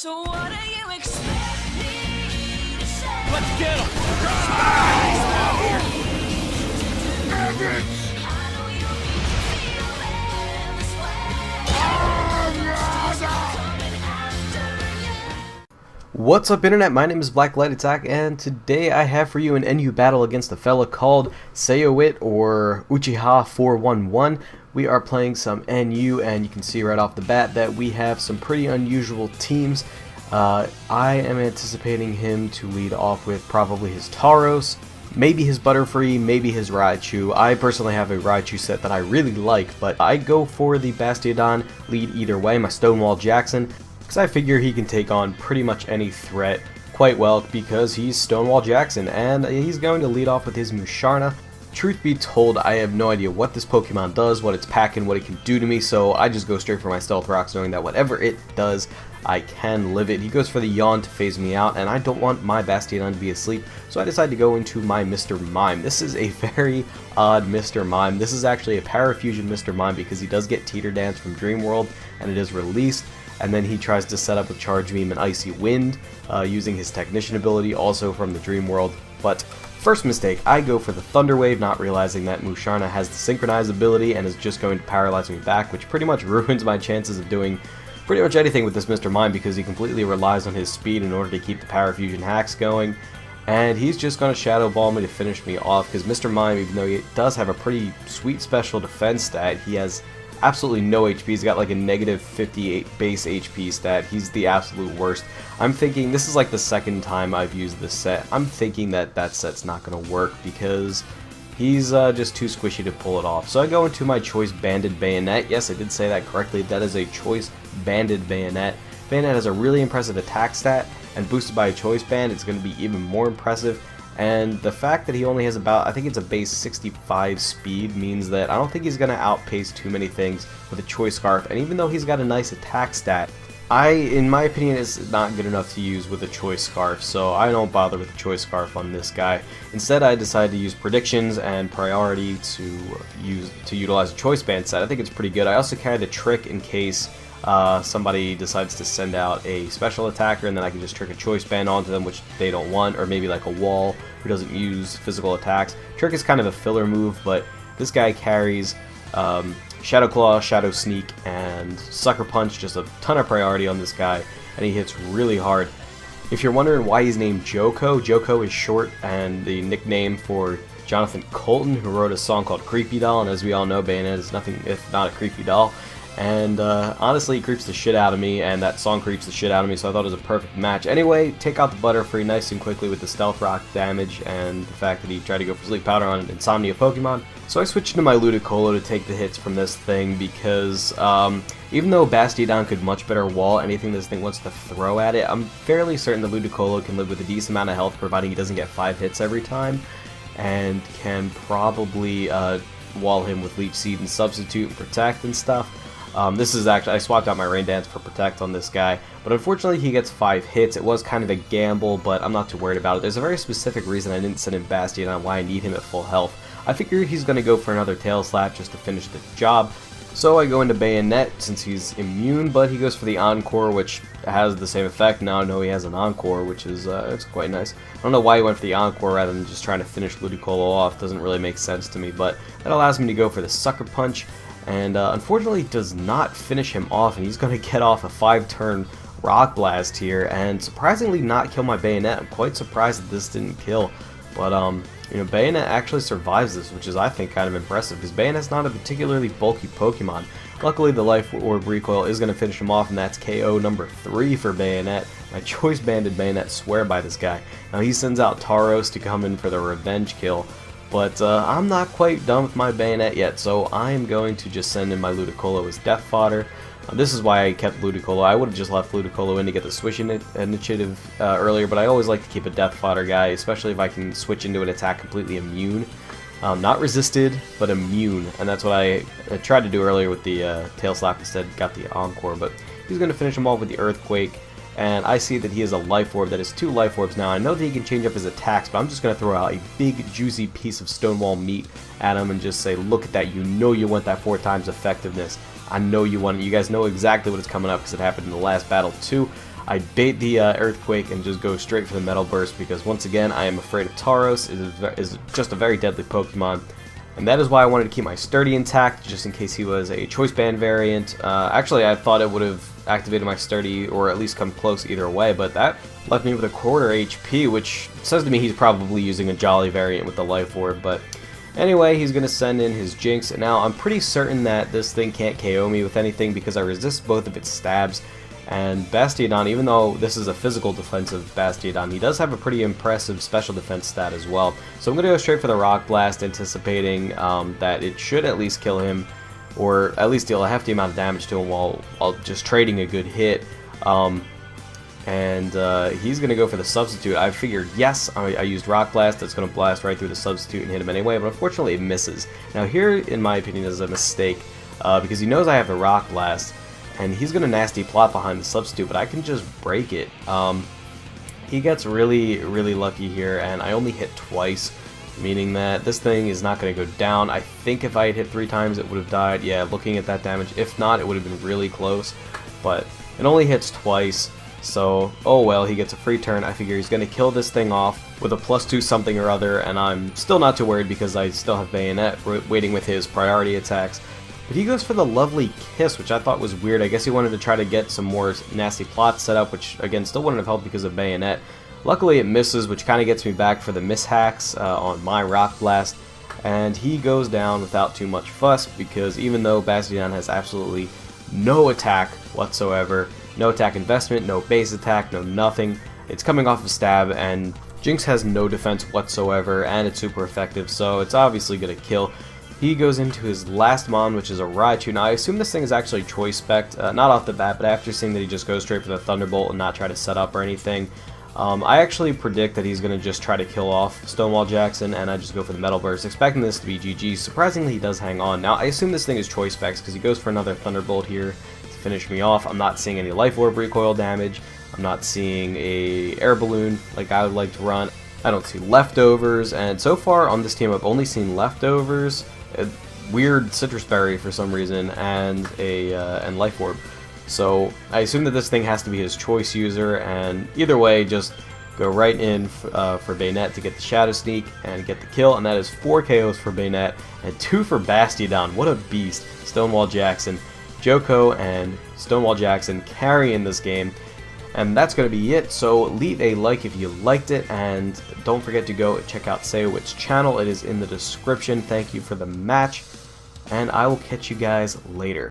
So what do you expect me to say? Let's get him! I know you feel this way. Coming after you. What's up, Internet? My name is BlackLightAttack, and today I have for you an NU battle against a fella called Saowhit or Uchiha 411. We are playing some NU, and you can see right off the bat that we have some pretty unusual teams. I am anticipating him to lead off with probably his Tauros, maybe his Butterfree, maybe his Raichu. I personally have a Raichu set that I really like, but I go for the Bastiodon lead either way, my Stonewall Jackson, because I figure he can take on pretty much any threat quite well because he's Stonewall Jackson, and he's going to lead off with his Musharna. Truth be told, I have no idea what this Pokemon does, what it's packing, what it can do to me, so I just go straight for my Stealth Rocks knowing that whatever it does, I can live it. He goes for the Yawn to phase me out, and I don't want my Bastiodon to be asleep, so I decide to go into my Mr. Mime. This is a very odd Mr. Mime. This is actually a Parafusion Mr. Mime because he does get Teeter Dance from Dream World, and it is released, and then he tries to set up with Charge Beam and Icy Wind, using his Technician ability, also from the Dream World, but first mistake, I go for the Thunder Wave, not realizing that Musharna has the Synchronize ability and is just going to paralyze me back, which pretty much ruins my chances of doing pretty much anything with this Mr. Mime because he completely relies on his speed in order to keep the Parafusion hacks going. And he's just going to Shadow Ball me to finish me off because Mr. Mime, even though he does have a pretty sweet special defense stat, he has absolutely no HP. He's got like a negative 58 base HP stat. He's the absolute worst. I'm thinking, this is like the second time I've used this set, I'm thinking that that set's not going to work because he's just too squishy to pull it off. So I go into my Choice Banded Bayonet. Yes, I did say that correctly. That is a Choice Banded Bayonet. Bayonet has a really impressive attack stat, and boosted by a Choice Band, it's going to be even more impressive. And the fact that he only has about, I think it's a base 65 speed, means that I don't think he's going to outpace too many things with a Choice Scarf. And even though he's got a nice attack stat, in my opinion, is not good enough to use with a Choice Scarf, so I don't bother with the Choice Scarf on this guy. Instead, I decide to use Predictions and Priority to utilize a Choice Band set. I think it's pretty good. I also carry the Trick in case somebody decides to send out a special attacker, and then I can just trick a Choice Band onto them, which they don't want, or maybe like a Wall who doesn't use physical attacks. Trick is kind of a filler move, but this guy carries Shadow Claw, Shadow Sneak, and Sucker Punch, just a ton of priority on this guy, and he hits really hard. If you're wondering why he's named Joko, Joko is short and the nickname for Jonathan Colton, who wrote a song called Creepy Doll, and as we all know, Bayonet is nothing if not a creepy doll. And honestly, he creeps the shit out of me, and that song creeps the shit out of me, so I thought it was a perfect match. Anyway, take out the Butterfree nice and quickly with the Stealth Rock damage and the fact that he tried to go for Sleep Powder on an Insomnia Pokemon. So I switched into my Ludicolo to take the hits from this thing because even though Bastiodon could much better wall anything this thing wants to throw at it, I'm fairly certain the Ludicolo can live with a decent amount of health, providing he doesn't get 5 hits every time, and can probably wall him with Leech Seed and Substitute and Protect and stuff. This is actually, I swapped out my Rain Dance for Protect on this guy, but unfortunately he gets 5 hits. It was kind of a gamble, but I'm not too worried about it. There's a very specific reason I didn't send in Bastion on why I need him at full health. I figure he's going to go for another Tail Slap just to finish the job. So I go into Bayonet since he's immune, but he goes for the Encore, which has the same effect. Now I know he has an Encore, which is it's quite nice. I don't know why he went for the Encore rather than just trying to finish Ludicolo off. Doesn't really make sense to me, but that allows me to go for the Sucker Punch. And unfortunately does not finish him off, and he's going to get off a 5-turn Rock Blast here, and surprisingly not kill my Bayonet. I'm quite surprised that this didn't kill, but you know, Bayonet actually survives this, which is, I think, kind of impressive, because Bayonet's not a particularly bulky Pokemon. Luckily, the Life Orb Recoil is going to finish him off, and that's KO number 3 for Bayonet. My Choice Banded Bayonet swear by this guy. Now he sends out Tauros to come in for the revenge kill. But I'm not quite done with my Bayonet yet, so I am going to just send in my Ludicolo as Death Fodder. This is why I kept Ludicolo. I would have just left Ludicolo in to get the Switch initiative earlier, but I always like to keep a Death Fodder guy, especially if I can switch into an attack completely immune. Not resisted, but immune, and that's what I tried to do earlier with the Tail Slap. Instead got the Encore, but he's going to finish him off with the Earthquake. And I see that he has a Life Orb that is 2 Life Orbs now. I know that he can change up his attacks, but I'm just going to throw out a big, juicy piece of Stonewall meat at him and just say, look at that, you know you want that 4 times effectiveness. I know you want it. You guys know exactly what is coming up because it happened in the last battle too. I bait the Earthquake and just go straight for the Metal Burst because once again I am afraid of Tauros. It is just a very deadly Pokemon. And that is why I wanted to keep my Sturdy intact, just in case he was a Choice Band variant. Actually, I thought it would have activated my Sturdy, or at least come close either way, but that left me with a quarter HP, which says to me he's probably using a Jolly variant with the Life Orb. But anyway, he's going to send in his Jinx, and now I'm pretty certain that this thing can't KO me with anything because I resist both of its stabs. And Bastiodon, even though this is a physical defensive Bastiodon, he does have a pretty impressive special defense stat as well. So I'm going to go straight for the Rock Blast, anticipating that it should at least kill him, or at least deal a hefty amount of damage to him while just trading a good hit. He's going to go for the Substitute. I figured, yes, I used Rock Blast, that's going to blast right through the Substitute and hit him anyway, but unfortunately it misses. Now here, in my opinion, is a mistake, because he knows I have the Rock Blast, and he's going to nasty plot behind the Substitute, but I can just break it. He gets really, really lucky here, and I only hit twice, meaning that this thing is not going to go down. I think if I had hit 3 times, it would have died. Yeah, looking at that damage, if not, it would have been really close, but it only hits twice, so, oh well, he gets a free turn. I figure he's going to kill this thing off with a +2 something or other, and I'm still not too worried because I still have Bayonet waiting with his priority attacks. But he goes for the lovely Kiss, which I thought was weird. I guess he wanted to try to get some more nasty plots set up, which again still wouldn't have helped because of Bayonet. Luckily it misses, which kind of gets me back for the mishacks on my Rock Blast. And he goes down without too much fuss, because even though Bastiodon has absolutely no attack whatsoever, no attack investment, no base attack, no nothing, it's coming off of stab, and Jinx has no defense whatsoever, and it's super effective, so it's obviously going to kill. He goes into his last Mon, which is a Raichu. Now, I assume this thing is actually Choice Spect, not off the bat, but after seeing that he just goes straight for the Thunderbolt and not try to set up or anything, I actually predict that he's going to just try to kill off Stonewall Jackson, and I just go for the Metal Burst, expecting this to be GG. Surprisingly, he does hang on. Now, I assume this thing is Choice Specs because he goes for another Thunderbolt here to finish me off. I'm not seeing any Life Orb recoil damage. I'm not seeing a Air Balloon like I would like to run. I don't see Leftovers, and so far on this team, I've only seen Leftovers, a weird Citrus Berry for some reason, and Life Orb. So I assume that this thing has to be his choice user, and either way, just go right in for Bayonet to get the Shadow Sneak and get the kill, and that is 4 KOs for Bayonet and 2 for Bastiodon. What a beast. Stonewall Jackson, Joko, and Stonewall Jackson carrying this game. And that's going to be it, so leave a like if you liked it, and don't forget to go check out Saowhit's channel. It is in the description. Thank you for the match, and I will catch you guys later.